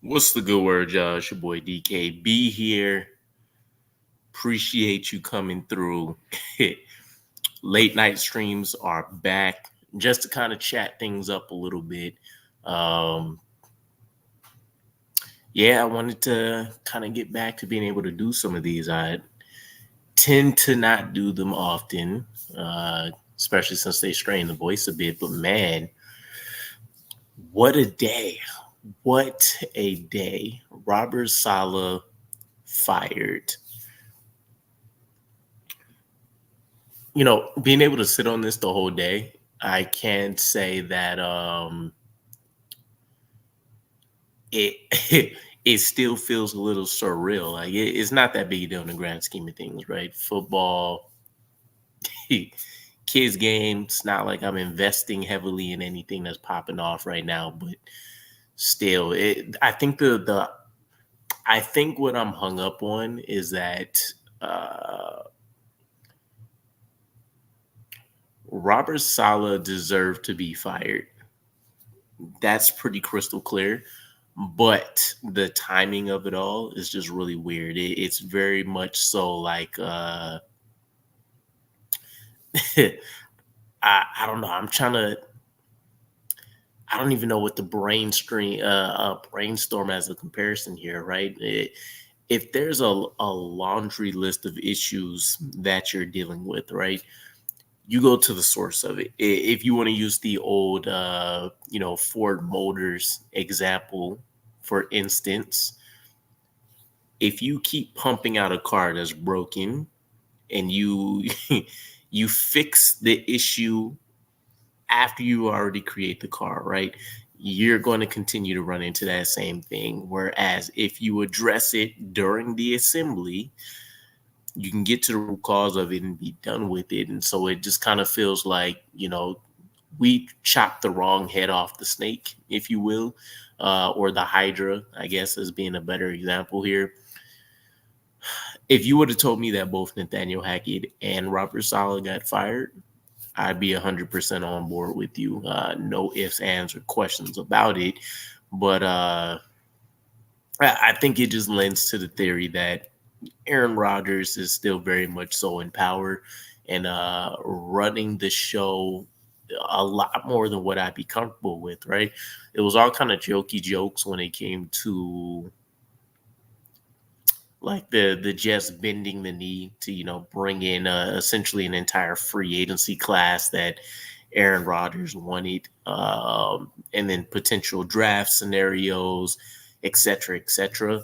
What's the good word, y'all? It's your boy DKB here. Appreciate you coming through. Late night streams are back just to kind of chat things up a little bit. Um, I wanted to kind of get back to being able to do some of these. I tend to not do them often, especially since they strain the voice a bit. But man, what a day! What a day! Robert Saleh fired. Being able to sit on this the whole day, I can't say that it it still feels a little surreal. Like it's not that big a deal in the grand scheme of things, right? Football, kids games. It's not like I'm investing heavily in anything that's popping off right now, but still, I think I think what I'm hung up on is that Robert Saleh deserved to be fired. That's pretty crystal clear. But the timing of it all is just really weird. It's very much so like I don't know. I don't even know what the brainstorm as a comparison here, right? If there's a laundry list of issues that you're dealing with, right? You go to the source of it. If you want to use the old, Ford Motors example, for instance, if you keep pumping out a car that's broken and you you fix the issue after you already create the car, right? You're going to continue to run into that same thing. Whereas if you address it during the assembly, you can get to the root cause of it and be done with it. And so it just kind of feels like, we chopped the wrong head off the snake, if you will, or the Hydra, I guess, as being a better example here. If you would have told me that both Nathaniel Hackett and Robert Saleh got fired, I'd be 100% on board with you. No ifs, ands, or questions about it. But I think it just lends to the theory that Aaron Rodgers is still very much so in power and running the show a lot more than what I'd be comfortable with, right? It was all kind of jokey jokes when it came to like the Jets bending the knee to bring in essentially an entire free agency class that Aaron Rodgers wanted, and then potential draft scenarios, et cetera, et cetera.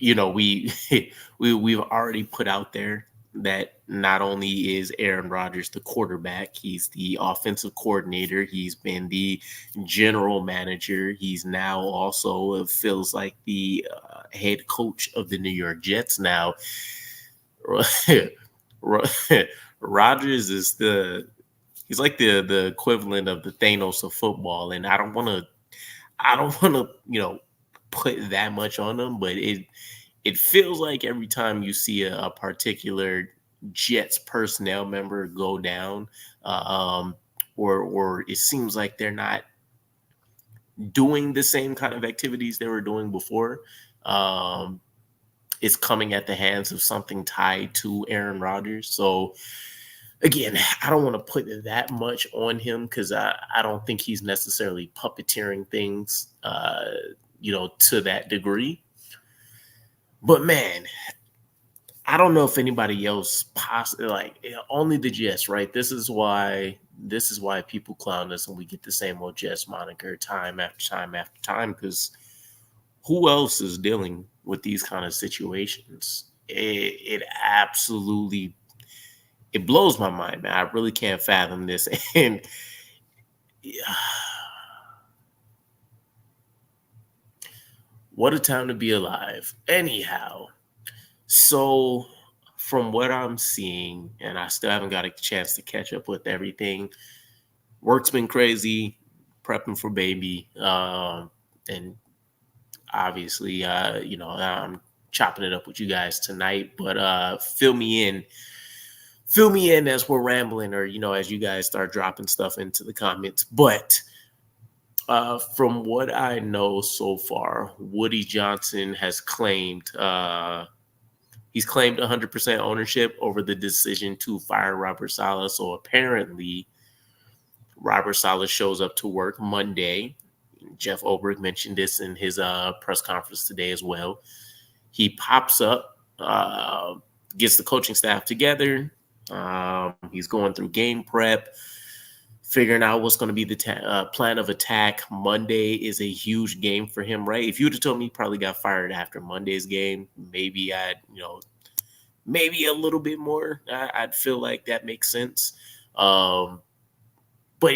We've already put out there that not only is Aaron Rodgers the quarterback, he's the offensive coordinator, he's been the general manager, he's now also feels like the head coach of the New York Jets now. Rodgers is he's like the equivalent of the Thanos of football, and I don't want to put that much on him, but it feels like every time you see a particular Jets personnel member go down, or it seems like they're not doing the same kind of activities they were doing before, it's coming at the hands of something tied to Aaron Rodgers. So again, I don't want to put that much on him because I don't think he's necessarily puppeteering things, to that degree. But man, I don't know if anybody else only the Jets, right? This is why people clown us and we get the same old Jets moniker time after time after time, because who else is dealing with these kind of situations? It absolutely blows my mind, man. I really can't fathom this. And what a time to be alive. Anyhow, so from what I'm seeing, and I still haven't got a chance to catch up with everything, work's been crazy, prepping for baby, and obviously, I'm chopping it up with you guys tonight, but fill me in as we're rambling, or as you guys start dropping stuff into the comments. But From what I know so far, Woody Johnson has claimed he's claimed 100% ownership over the decision to fire Robert Saleh. So apparently, Robert Saleh shows up to work Monday. Jeff Ulbrich mentioned this in his press conference today as well. He pops up, gets the coaching staff together. He's going through game prep, figuring out what's going to be the plan of attack. Monday is a huge game for him, right? If you would have told me he probably got fired after Monday's game, maybe maybe a little bit more. I'd feel like that makes sense. But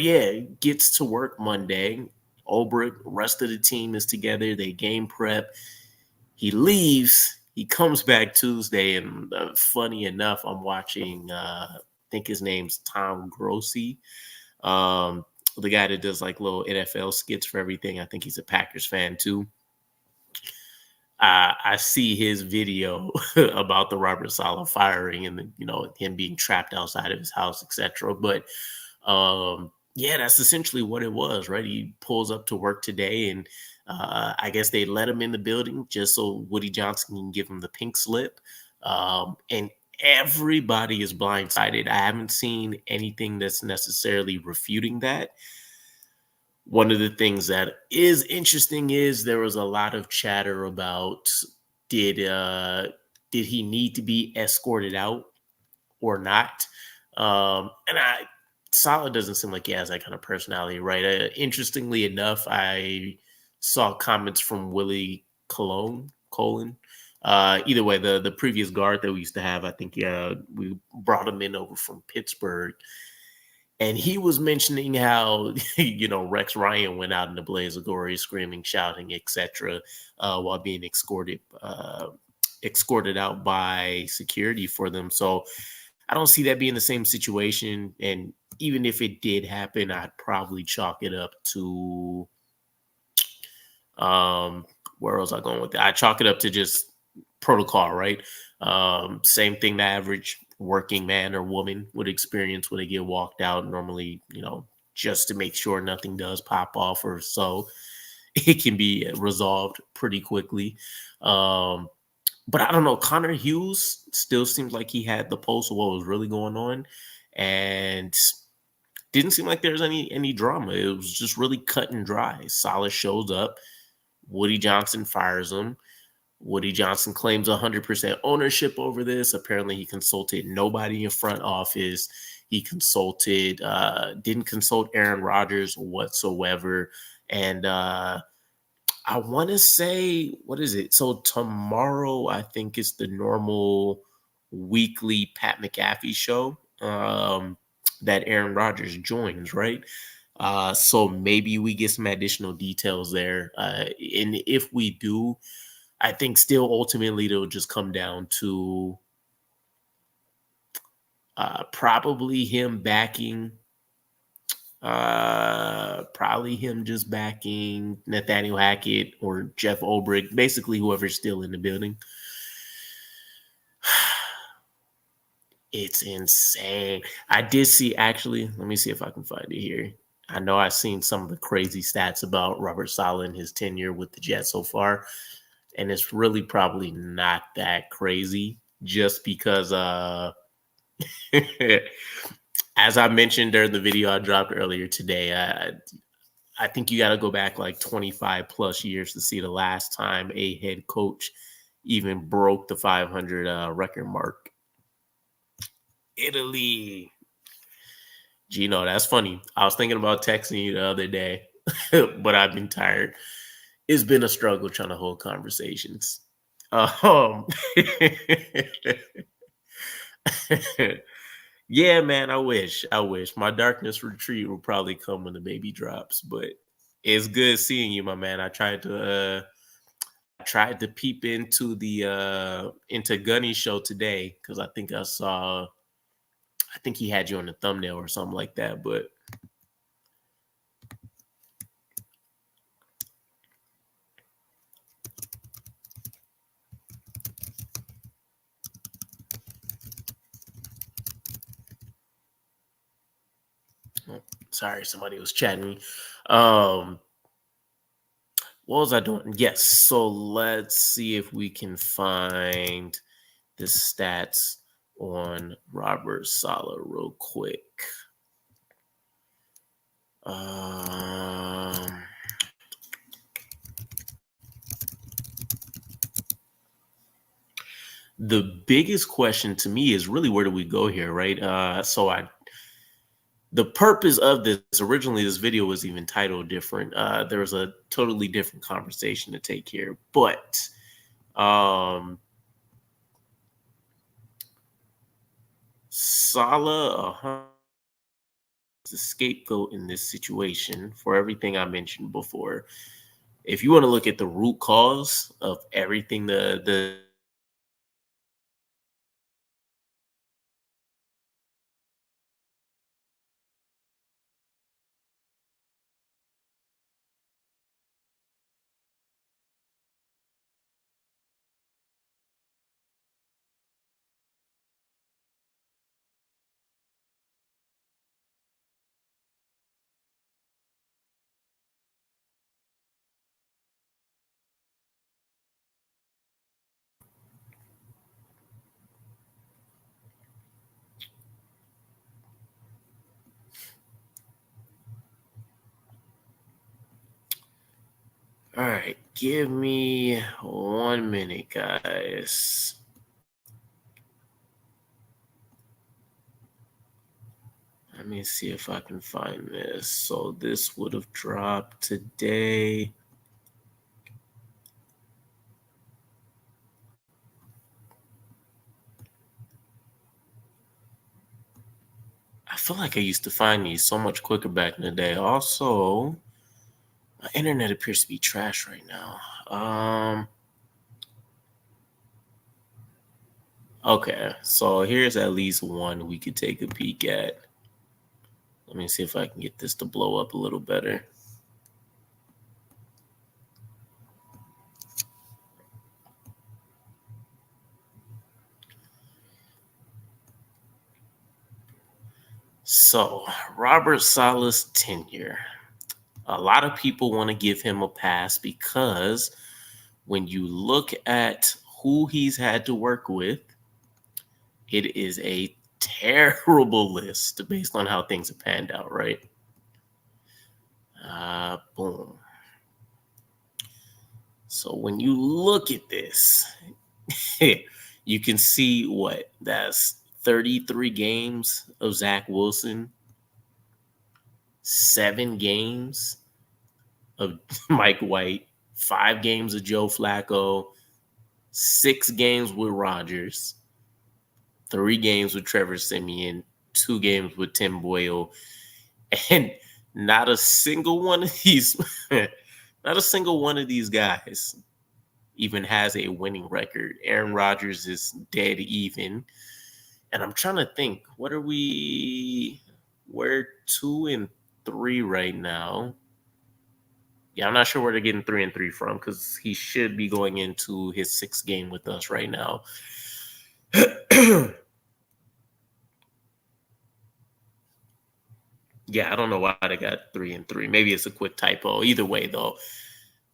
yeah, gets to work Monday. Ulbrich, rest of the team is together. They game prep. He leaves. He comes back Tuesday, and funny enough, I'm watching. I think his name's Tom Grossi, the guy that does like little NFL skits for everything. I think he's a Packers fan too. I see his video about the Robert Saleh firing and him being trapped outside of his house, etc. But yeah, that's essentially what it was, right? He pulls up to work today, and I guess they let him in the building just so Woody Johnson can give him the pink slip. And everybody is blindsided. I haven't seen anything that's necessarily refuting that. One of the things that is interesting is there was a lot of chatter about did he need to be escorted out or not? And Saleh doesn't seem like he has that kind of personality, right? Interestingly enough, I saw comments from Willie Colon. Either way, the previous guard that we used to have, I think we brought him in over from Pittsburgh. And he was mentioning how, Rex Ryan went out in the blaze of glory, screaming, shouting, etc., while being escorted out by security for them. So I don't see that being the same situation. And even if it did happen, I'd probably chalk it up to where was I going with that? I chalk it up to just protocol, right? Same thing the average working man or woman would experience when they get walked out. Normally, just to make sure nothing does pop off or so, it can be resolved pretty quickly. But I don't know. Connor Hughes still seems like he had the pulse of what was really going on, and didn't seem like there was any drama. It was just really cut and dry. Saleh shows up. Woody Johnson fires him. Woody Johnson claims 100% ownership over this. Apparently, he consulted nobody in front office. He didn't consult Aaron Rodgers whatsoever. And I want to say, what is it? So tomorrow, I think it's the normal weekly Pat McAfee show that Aaron Rodgers joins, right? So maybe we get some additional details there. And if we do, I think still ultimately it'll just come down to probably him just backing Nathaniel Hackett or Jeff Ulbrich, basically whoever's still in the building. It's insane. I did see, actually, let me see if I can find it here. I know I've seen some of the crazy stats about Robert Saleh and his tenure with the Jets so far. And it's really probably not that crazy just because, as I mentioned during the video I dropped earlier today, I think you got to go back like 25 plus years to see the last time a head coach even broke the 500 record mark. Italy. Gino, that's funny. I was thinking about texting you the other day, but I've been tired. It's been a struggle trying to hold conversations. Yeah, man, I wish. My darkness retreat will probably come when the baby drops, but it's good seeing you, my man. I tried to peep into the into Gunny's show today because I think he had you on the thumbnail or something like that, but sorry, somebody was chatting me. What was I doing? Yes. So let's see if we can find the stats on Robert Saleh real quick. Um, the biggest question to me is really, where do we go here, right? The purpose of this, originally this video was even titled different. There was a totally different conversation to take here, but um Salah is the scapegoat in this situation for everything I mentioned before. If you want to look at the root cause of everything, the all right, give me 1 minute, guys. Let me see if I can find this. So this would have dropped today. I feel like I used to find these so much quicker back in the day. Also, my internet appears to be trash right now. Okay, so here's at least one we could take a peek at. Let me see if I can get this to blow up a little better. So, Robert Saleh's tenure. A lot of people want to give him a pass because when you look at who he's had to work with, it is a terrible list based on how things have panned out, right? Boom. So when you look at this, you can see what that's 33 games of Zach Wilson, 7 games of Mike White, 5 games of Joe Flacco, 6 games with Rodgers, 3 games with Trevor Siemian, 2 games with Tim Boyle, and not a single one of these, not a single one of these guys even has a winning record. Aaron Rodgers is dead even. And I'm trying to think, what are we? We're 2-3 right now. Yeah, I'm not sure where they're getting 3-3 from because he should be going into his 6th game with us right now. Yeah, I don't know why they got 3-3. Maybe it's a quick typo. Either way, though,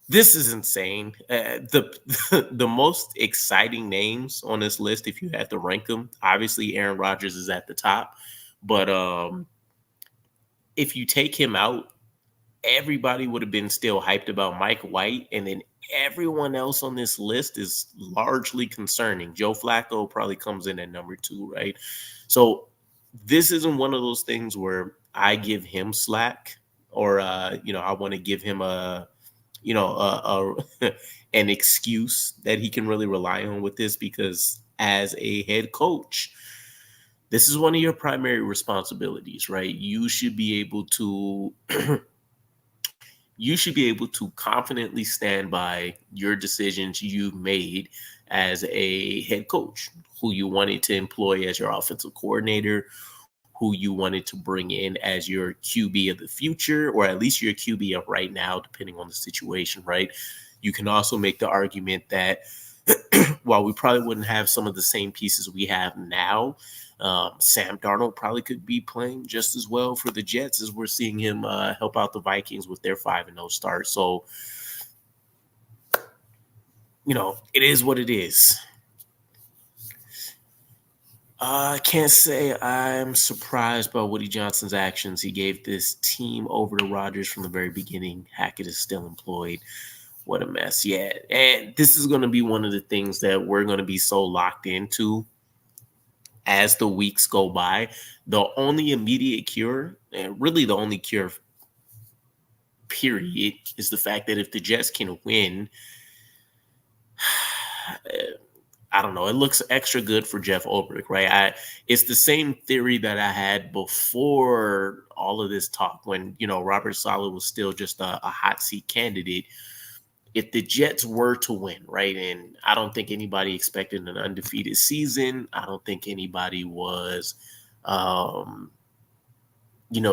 this is insane. The most exciting names on this list, if you had to rank them, obviously Aaron Rodgers is at the top, but if you take him out, everybody would have been still hyped about Mike White, and then everyone else on this list is largely concerning. Joe Flacco probably comes in at number 2, right? So this isn't one of those things where I give him slack or I want to give him an excuse that he can really rely on with this, because as a head coach, this is one of your primary responsibilities, right? You should be able to confidently stand by your decisions you've made as a head coach, who you wanted to employ as your offensive coordinator, who you wanted to bring in as your QB of the future, or at least your QB of right now, depending on the situation, right? You can also make the argument that while we probably wouldn't have some of the same pieces we have now, Sam Darnold probably could be playing just as well for the Jets as we're seeing him help out the Vikings with their 5-0 start. So it is what it is. I can't say I'm surprised by Woody Johnson's actions. He gave this team over to Rodgers from the very beginning. Hackett is still employed. What a mess. Yeah. And this is going to be one of the things that we're going to be so locked into as the weeks go by. The only immediate cure, and really the only cure, period, is the fact that if the Jets can win, I don't know. It looks extra good for Jeff Ulbrich, right? It's the same theory that I had before all of this talk when, Robert Saleh was still just a hot seat candidate. If the Jets were to win, right? And I don't think anybody expected an undefeated season. I don't think anybody was,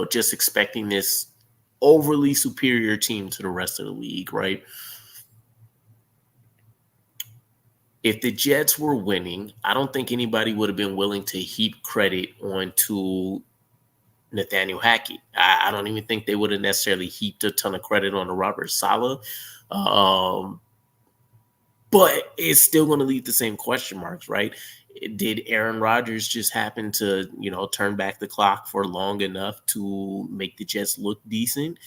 just expecting this overly superior team to the rest of the league, right? If the Jets were winning, I don't think anybody would have been willing to heap credit onto Nathaniel Hackett. I don't even think they would have necessarily heaped a ton of credit on Robert Saleh. But it's still going to leave the same question marks, right? Did Aaron Rodgers just happen to, turn back the clock for long enough to make the Jets look decent?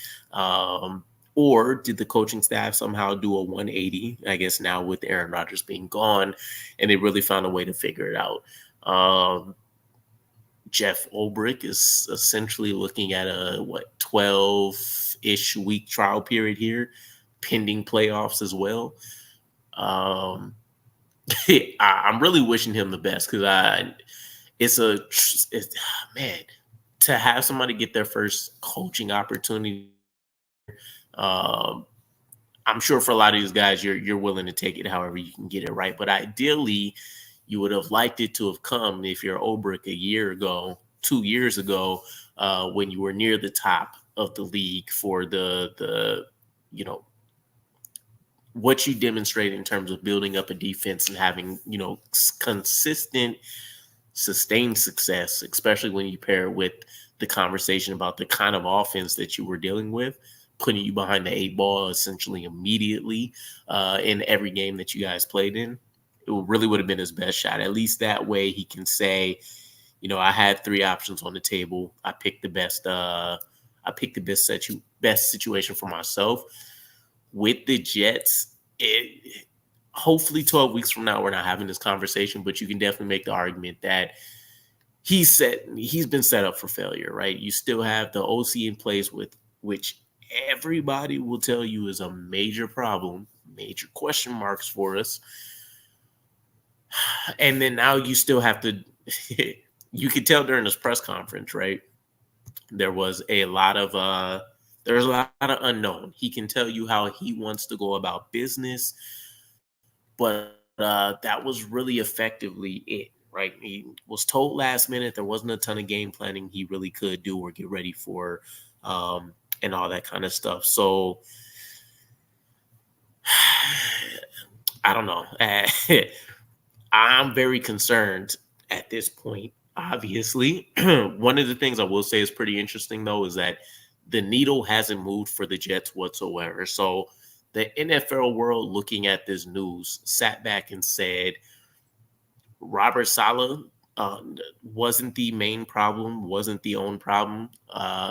Or did the coaching staff somehow do a 180, I guess now with Aaron Rodgers being gone, and they really found a way to figure it out? Jeff Ulbrich is essentially looking at a, 12-ish week trial period here, pending playoffs as well. I'm really wishing him the best because man, to have somebody get their first coaching opportunity. I'm sure for a lot of these guys, you're willing to take it however you can get it, right? But ideally, you would have liked it to have come if you're Ulbrich a year ago, 2 years ago, when you were near the top of the league for the what you demonstrate in terms of building up a defense and having, consistent, sustained success, especially when you pair it with the conversation about the kind of offense that you were dealing with, putting you behind the 8 ball essentially immediately in every game that you guys played in. It really would have been his best shot. At least that way he can say, I had 3 options on the table. I picked the best. Best situation for myself. With the Jets, hopefully 12 weeks from now we're not having this conversation, but you can definitely make the argument that he's been set up for failure, right? You still have the OC in place, with which everybody will tell you is a major problem, major question marks for us. And then now you still have to you could tell during this press conference, right? There was a lot of unknown. He can tell you how he wants to go about business, but that was really effectively it, right? He was told last minute there wasn't a ton of game planning he really could do or get ready for, and all that kind of stuff. So I don't know. I'm very concerned at this point. Obviously, one of the things I will say is pretty interesting, though, is that the needle hasn't moved for the Jets whatsoever. So the NFL world, looking at this news, sat back and said Robert Saleh wasn't the main problem, wasn't the only problem,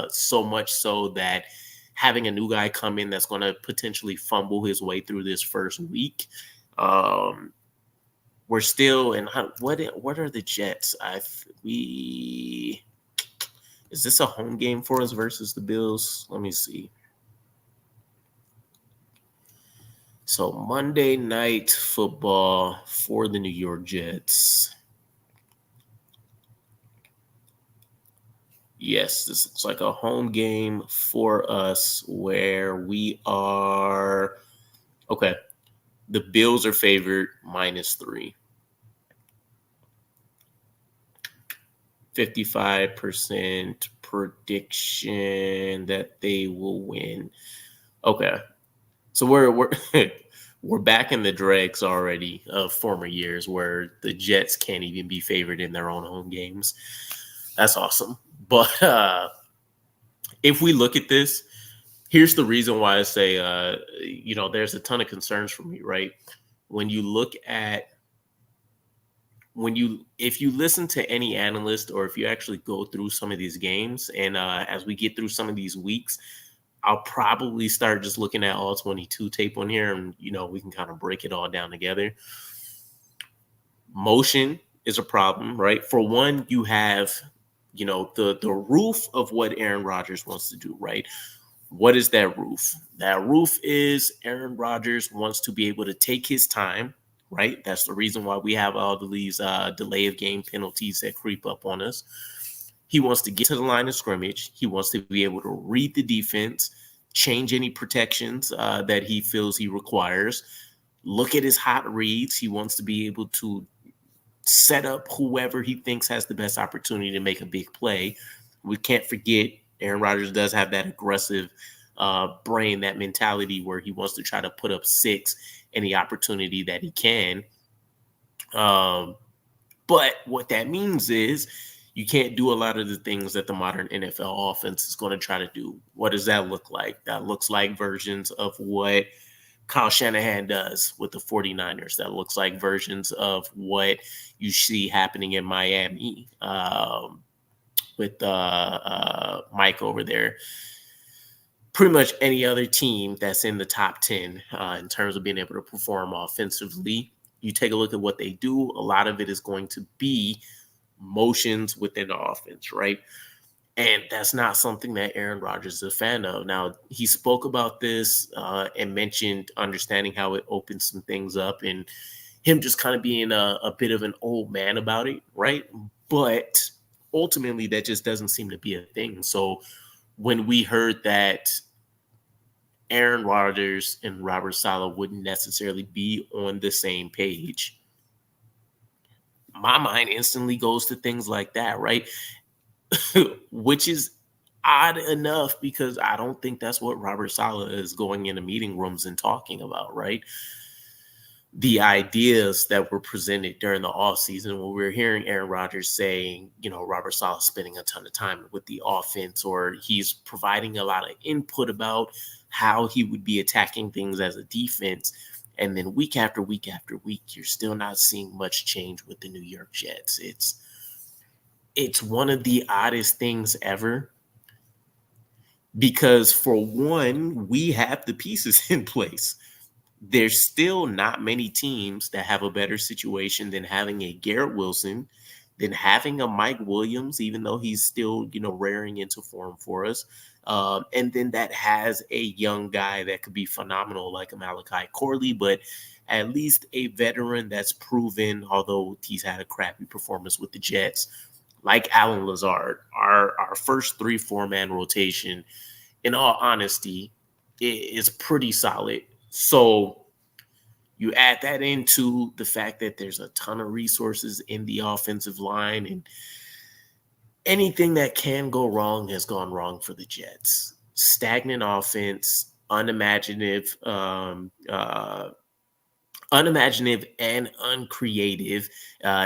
so much so that having a new guy come in that's going to potentially fumble his way through this first week. We're still in what are the Jets? Is this a home game for us versus the Bills? Let me see. So Monday Night Football for the New York Jets. Yes, this looks like a home game for us where we are. Okay. The Bills are favored -3. 55% prediction that they will win. Okay. So we're we're back in the dregs already of former years where the Jets can't even be favored in their own home games. That's awesome. But if we look at this, here's the reason why I say, there's a ton of concerns for me, right? when you look at if you listen to any analyst, or if you actually go through some of these games, and as we get through some of these weeks, I'll probably start just looking at all 22 tape on here, and we can kind of break it all down together. Motion is a problem, right? For one, you have the roof of what Aaron Rodgers wants to do, right? What is that roof? That roof is Aaron Rodgers wants to be able to take his time, right? That's the reason why we have all of these delay of game penalties that creep up on us. He wants to get to the line of scrimmage. He wants to be able to read the defense, change any protections that he feels he requires, look at his hot reads. He wants to be able to set up whoever he thinks has the best opportunity to make a big play. We can't forget Aaron Rodgers does have that aggressive brain, that mentality where he wants to try to put up 6 any opportunity that he can. But what that means is you can't do a lot of the things that the modern NFL offense is going to try to do. What does that look like? That looks like versions of what Kyle Shanahan does with the 49ers. That looks like versions of what you see happening in Miami with Mike over there. Pretty much any other team that's in the top 10 in terms of being able to perform offensively. You take a look at what they do. A lot of it is going to be motions within the offense, right? And that's not something that Aaron Rodgers is a fan of. Now, he spoke about this and mentioned understanding how it opens some things up and him just kind of being a bit of an old man about it, right? But ultimately, that just doesn't seem to be a thing. So when we heard that Aaron Rodgers and Robert Saleh wouldn't necessarily be on the same page, my mind instantly goes to things like that, right? Which is odd enough because I don't think that's what Robert Saleh is going into meeting rooms and talking about, right? The ideas that were presented during the offseason when we were hearing Aaron Rodgers saying, Robert Saleh spending a ton of time with the offense, or he's providing a lot of input about how he would be attacking things as a defense. And then week after week after week, you're still not seeing much change with the New York Jets. It's one of the oddest things ever because, for one, we have the pieces in place. There's still not many teams that have a better situation than having a Garrett Wilson, than having a Mike Williams, even though he's still, rearing into form for us. And then that has a young guy that could be phenomenal like a Malachi Corley, but at least a veteran that's proven, although he's had a crappy performance with the Jets, like Alan Lazard. Our first 3-4-man rotation, in all honesty, is pretty solid. So you add that into the fact that there's a ton of resources in the offensive line, and anything that can go wrong has gone wrong for the Jets. Stagnant offense, unimaginative and uncreative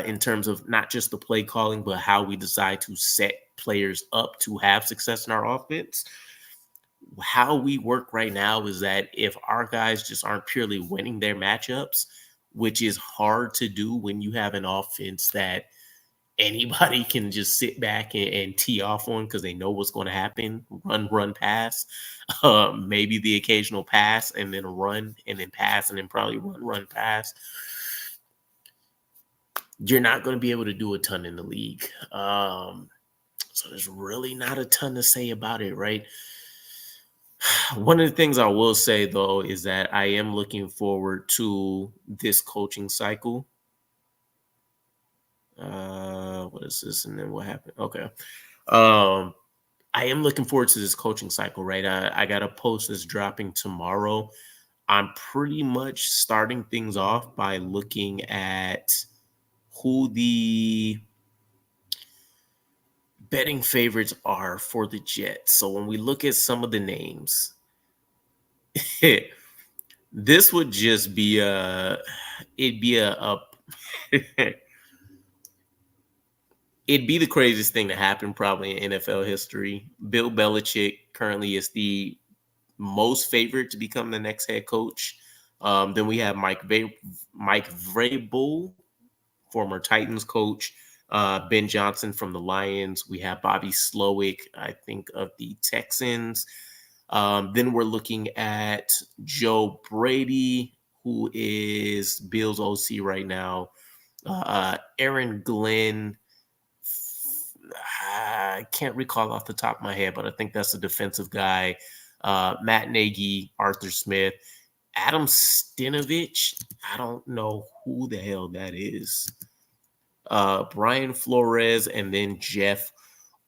in terms of not just the play calling, but how we decide to set players up to have success in our offense. How we work right now is that if our guys just aren't purely winning their matchups, which is hard to do when you have an offense that anybody can just sit back and tee off on because they know what's going to happen, run, pass, maybe the occasional pass and then run and then pass and then probably run, pass. You're not going to be able to do a ton in the league. So there's really not a ton to say about it, right? One of the things I will say, though, is that I am looking forward to this coaching cycle. What is this? And then what happened? Okay. I am looking forward to this coaching cycle, right? I got a post that's dropping tomorrow. I'm pretty much starting things off by looking at who the betting favorites are for the Jets. So when we look at some of the names, this would just be it'd be it'd be the craziest thing to happen probably in NFL history. Bill Belichick currently is the most favored to become the next head coach Then we have Mike Vrabel, former Titans coach. Ben Johnson from the Lions. We have Bobby Slowick, I think, of the Texans. Then we're looking at Joe Brady, who is Bills OC right now. Aaron Glenn, I can't recall off the top of my head, but I think that's a defensive guy. Matt Nagy, Arthur Smith, Adam Stinovich. I don't know who the hell that is. Brian Flores, and then Jeff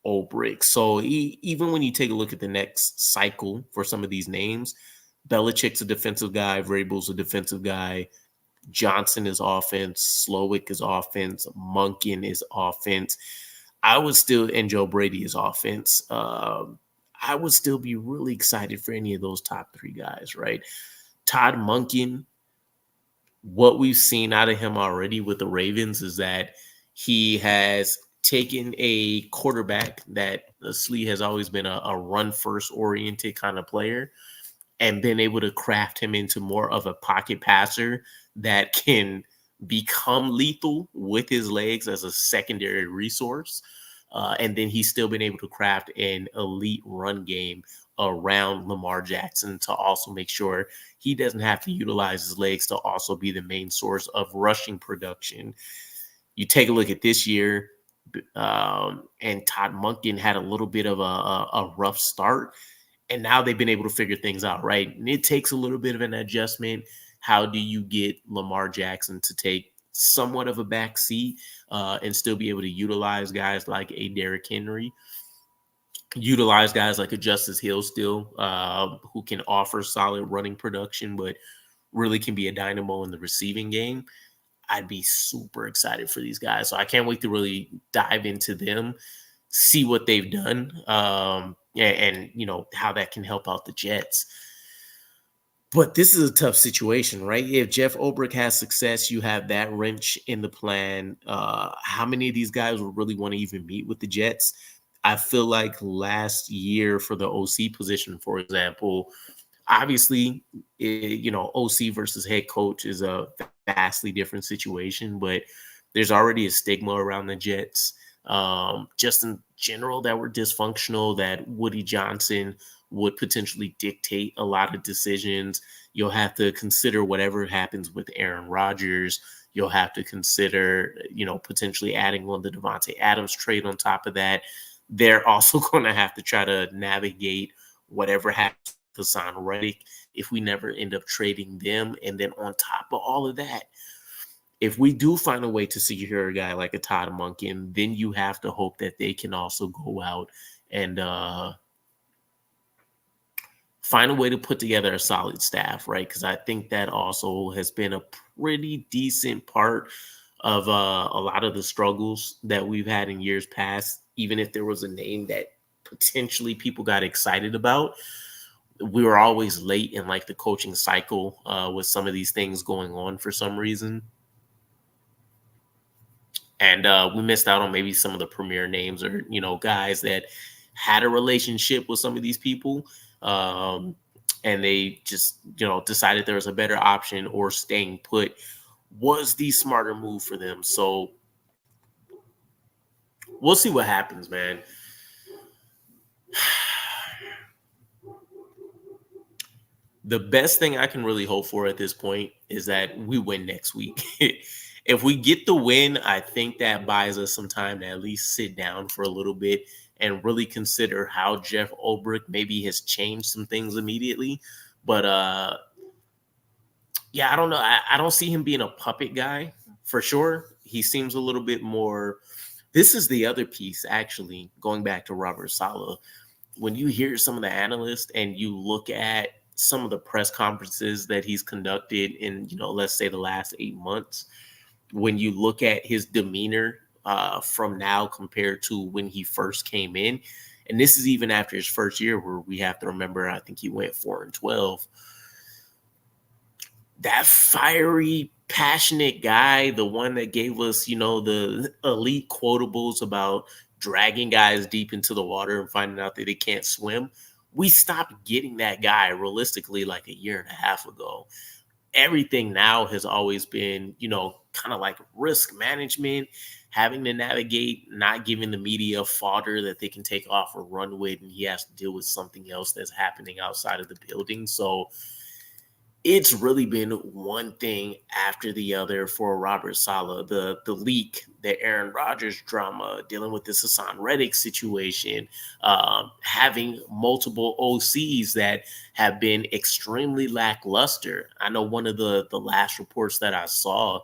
Ulbrich. So even when you take a look at the next cycle for some of these names, Belichick's a defensive guy, Vrabel's a defensive guy, Johnson is offense, Slowick is offense, Monken is offense. I would still, and Joe Brady is offense. I would still be really excited for any of those top three guys, right? Todd Monken, what we've seen out of him already with the Ravens is that he has taken a quarterback that Slee has always been a run-first oriented kind of player and been able to craft him into more of a pocket passer that can become lethal with his legs as a secondary resource. And then he's still been able to craft an elite run game around Lamar Jackson to also make sure he doesn't have to utilize his legs to also be the main source of rushing production. You take a look at this year, and Todd Monken had a little bit of a rough start, and now they've been able to figure things out, right? And it takes a little bit of an adjustment. How do you get Lamar Jackson to take somewhat of a back seat and still be able to utilize guys like a Derrick Henry, utilize guys like a Justice Hill still, who can offer solid running production, but really can be a dynamo in the receiving game? I'd be super excited for these guys. So I can't wait to really dive into them, see what they've done, and you know, how that can help out the Jets. But this is a tough situation, right? If Jeff Ulbrich has success, you have that wrench in the plan. How many of these guys will really want to even meet with the Jets? I feel like last year for the OC position, for example, obviously, you know, OC versus head coach is a vastly different situation, but there's already a stigma around the Jets, just in general, that we're dysfunctional, that Woody Johnson would potentially dictate a lot of decisions. You'll have to consider whatever happens with Aaron Rodgers. You'll have to consider, you know, potentially adding on the Davante Adams trade on top of that. They're also going to have to try to navigate whatever happens to Hassan Reddick if we never end up trading them. And then on top of all of that, if we do find a way to secure a guy like a Todd Monken, then you have to hope that they can also go out and find a way to put together a solid staff, right? Because I think that also has been a pretty decent part of a lot of the struggles that we've had in years past. Even if there was a name that potentially people got excited about, we were always late in like the coaching cycle with some of these things going on for some reason. And we missed out on maybe some of the premier names, or, you know, guys that had a relationship with some of these people. And they just, you know, decided there was a better option, or staying put was the smarter move for them. So we'll see what happens, man. The best thing I can really hope for at this point is that we win next week. If we get the win, I think that buys us some time to at least sit down for a little bit and really consider how Jeff Ulbrich maybe has changed some things immediately. But yeah, I don't know. I don't see him being a puppet guy for sure. He seems a little bit more. This is the other piece, actually, going back to Robert Saleh. When you hear some of the analysts and you look at some of the press conferences that he's conducted in, you know, let's say the last 8 months, when you look at his demeanor from now compared to when he first came in, and this is even after his first year, where we have to remember, I think he went 4-12. That fiery, passionate guy, the one that gave us, you know, the elite quotables about dragging guys deep into the water and finding out that they can't swim, we stopped getting that guy realistically like a year and a half ago. everything now has always been, kind of like risk management, having to navigate, not giving the media fodder that they can take off or run with, and he has to deal with something else that's happening outside of the building. So it's really been one thing after the other for Robert Saleh. The leak, the Aaron Rodgers drama, dealing with this Hassan Reddick situation, having multiple OCs that have been extremely lackluster. I know one of the last reports that I saw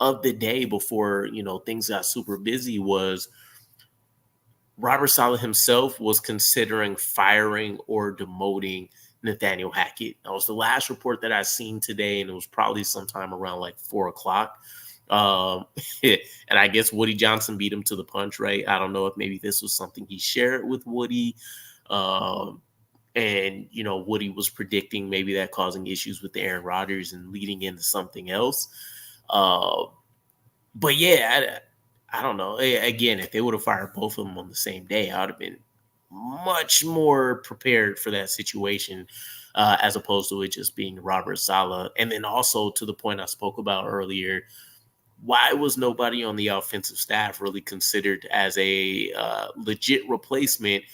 of the day before things got super busy was Robert Saleh himself was considering firing or demoting Nathaniel Hackett. That was the last report that I seen today, and it was probably sometime around like 4 o'clock. And I guess Woody Johnson beat him to the punch, right? I don't know if maybe this was something he shared with Woody. And Woody was predicting maybe that causing issues with Aaron Rodgers and leading into something else. But yeah, I don't know. Again, if they would have fired both of them on the same day, I would have been much more prepared for that situation, as opposed to it just being Robert Saleh. And then also to the point I spoke about earlier, why was nobody on the offensive staff really considered as a legit replacement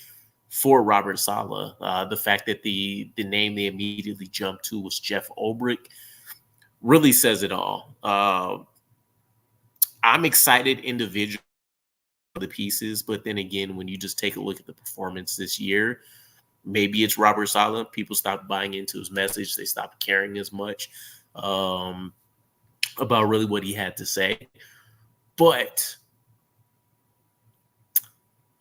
for Robert Saleh? The fact that the name they immediately jumped to was Jeff Ulbrich really says it all. I'm excited individually for the pieces, but then again, when you just take a look at the performance this year, maybe it's Robert Saleh. People stopped buying into his message. They stopped caring as much about really what he had to say. But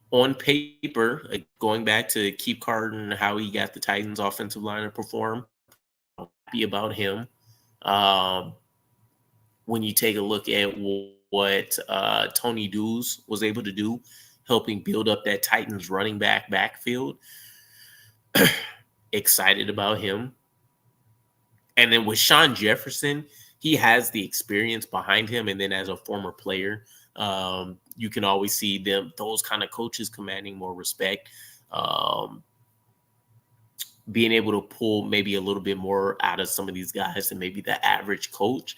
on paper, going back to Keith Carton, how he got the Titans offensive line to perform, happy about him. When you take a look at what Tony Dews was able to do, helping build up that Titans running backfield, excited about him. And then with Sean Jefferson, he has the experience behind him. And then as a former player, you can always see those kind of coaches commanding more respect, being able to pull maybe a little bit more out of some of these guys than maybe the average coach.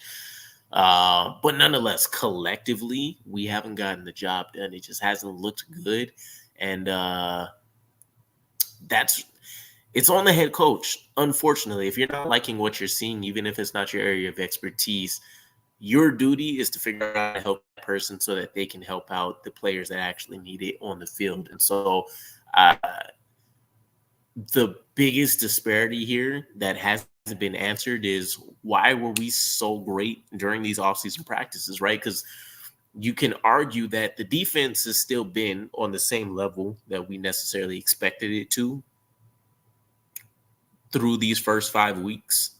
But nonetheless, collectively, we haven't gotten the job done. It just hasn't looked good. And it's on the head coach. Unfortunately, if you're not liking what you're seeing, even if it's not your area of expertise, your duty is to figure out how to help that person so that they can help out the players that actually need it on the field. And so the biggest disparity here that hasn't been answered is why were we so great during these offseason practices, right? Because you can argue that the defense has still been on the same level that we necessarily expected it to through these first 5 weeks.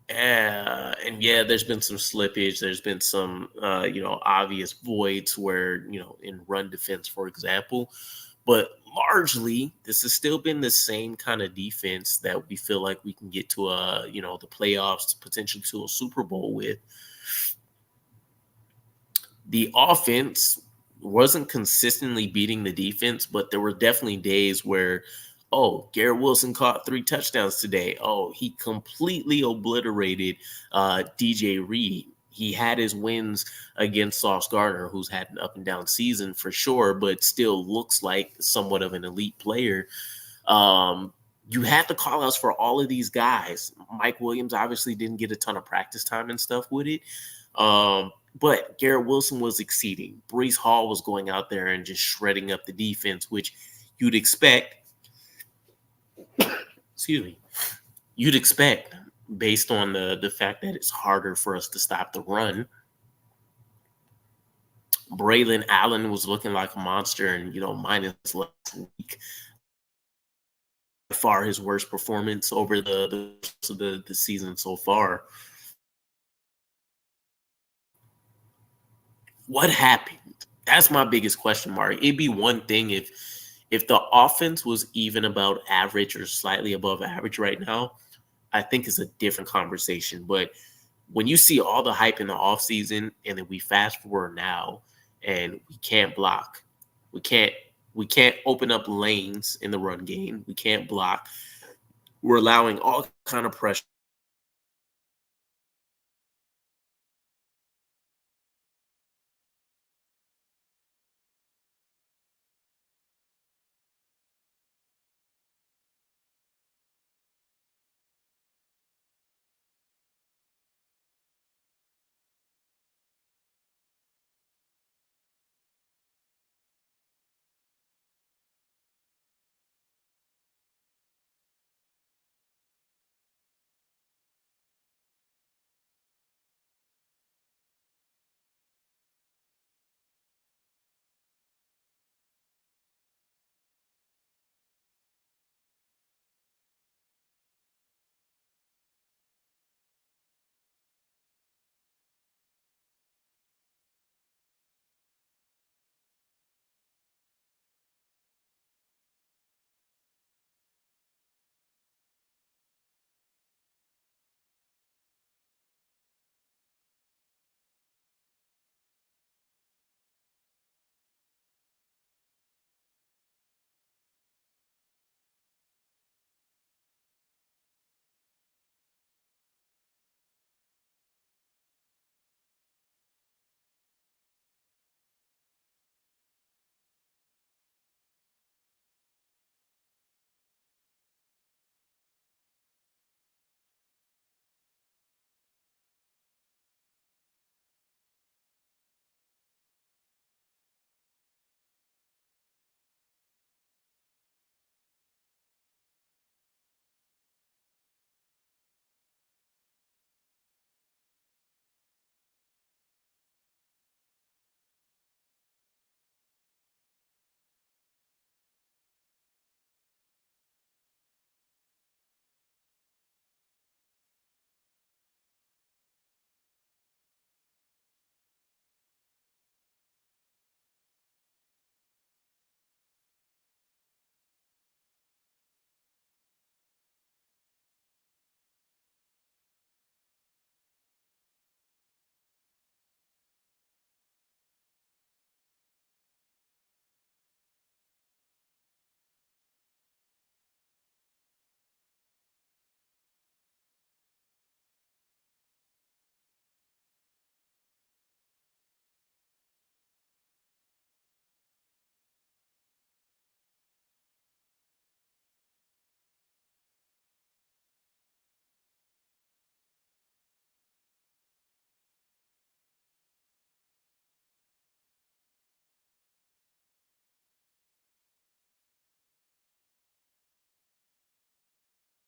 And yeah, there's been some slippage. There's been some, obvious voids where, in run defense, for example. But largely, this has still been the same kind of defense that we feel like we can get to the playoffs, potentially to a Super Bowl with. The offense wasn't consistently beating the defense, but there were definitely days where, Garrett Wilson caught 3 touchdowns today. He completely obliterated DJ Reed. He had his wins against Sauce Gardner, who's had an up and down season for sure, but still looks like somewhat of an elite player. You have to call outs for all of these guys. Mike Williams obviously didn't get a ton of practice time and stuff with it. But Garrett Wilson was exceeding. Breece Hall was going out there and just shredding up the defense, which you'd expect. Excuse me. You'd expect based on the fact that it's harder for us to stop the run. Braylon Allen was looking like a monster, and minus last week, by far his worst performance over the season so far. What happened? That's my biggest question mark. It'd be one thing if the offense was even about average or slightly above average right now. I think it's a different conversation. But when you see all the hype in the offseason and then we fast forward now and we can't block, we can't open up lanes in the run game, we can't block, we're allowing all kind of pressure